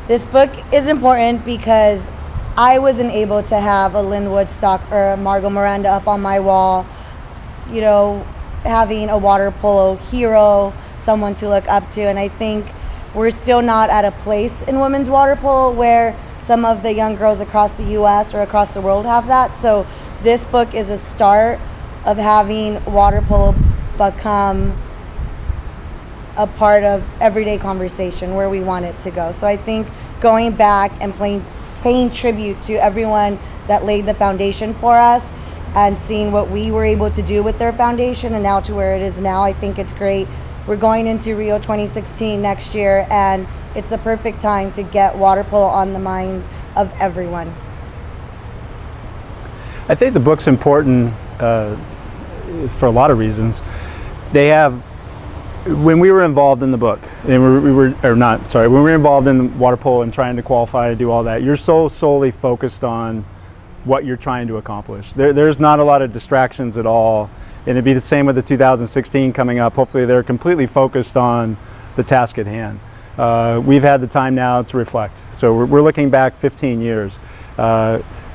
This book is important because I wasn't able to have a Lynn Woodstock or a Margot Miranda up on my wall, you know, having a water polo hero, someone to look up to. And I think we're still not at a place in women's water polo where some of the young girls across the U.S. or across the world have that. So this book is a start of having water polo become a part of everyday conversation where we want it to go. So I think going back and paying tribute to everyone that laid the foundation for us and seeing what we were able to do with their foundation and now to where it is now, I think it's great. We're going into Rio 2016 next year, and it's a perfect time to get water polo on the mind of everyone. I think the book's important for a lot of reasons. When we were involved in the book, and when we were involved in water polo and trying to qualify and do all that, you're so solely focused on what you're trying to accomplish. There's not a lot of distractions at all, and it'd be the same with the 2016 coming up. Hopefully they're completely focused on the task at hand. We've had the time now to reflect. So we're looking back 15 years.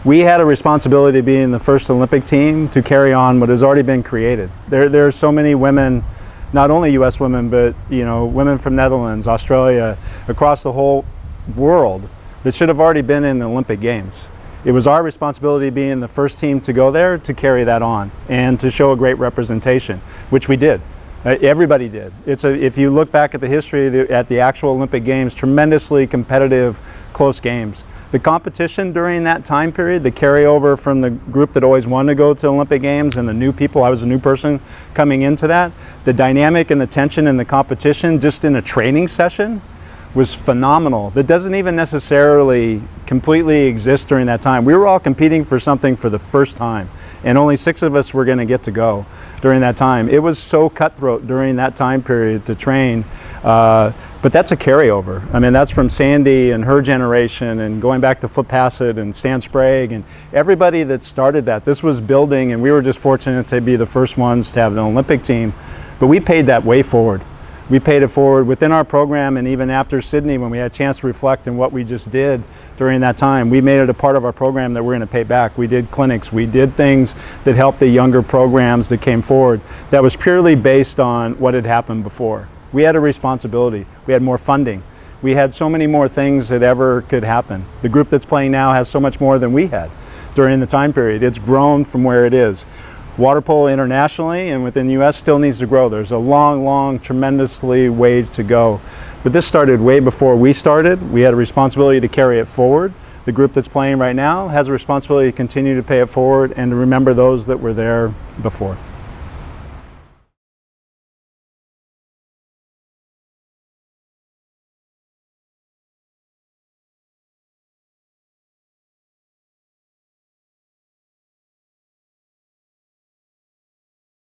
We had a responsibility to be in the first Olympic team to carry on what has already been created. There are so many women, not only U.S. women, but women from Netherlands, Australia, across the whole world that should have already been in the Olympic Games. It was our responsibility to be in the first team to go there to carry that on and to show a great representation, which we did. Everybody did. If you look back at the history at the actual Olympic Games, tremendously competitive, close games. The competition during that time period, the carryover from the group that always wanted to go to Olympic Games and the new people, I was a new person coming into that, the dynamic and the tension and the competition just in a training session was phenomenal. That doesn't even necessarily completely exist during that time. We were all competing for something for the first time, and only 6 of us were going to get to go during that time. It was so cutthroat during that time period to train, but that's a carryover. I mean, that's from Sandy and her generation, and going back to Flip Hassett and Stan Sprague and everybody that started that. This was building, and we were just fortunate to be the first ones to have an Olympic team, but we paid that way forward. We paid it forward within our program, and even after Sydney, when we had a chance to reflect on what we just did during that time, we made it a part of our program that we're going to pay back. We did clinics, we did things that helped the younger programs that came forward that was purely based on what had happened before. We had a responsibility. We had more funding. We had so many more things that ever could happen. The group that's playing now has so much more than we had during the time period. It's grown from where it is. Water polo internationally and within the U.S. still needs to grow. There's a long, tremendously way to go. But this started way before we started. We had a responsibility to carry it forward. The group that's playing right now has a responsibility to continue to pay it forward and to remember those that were there before.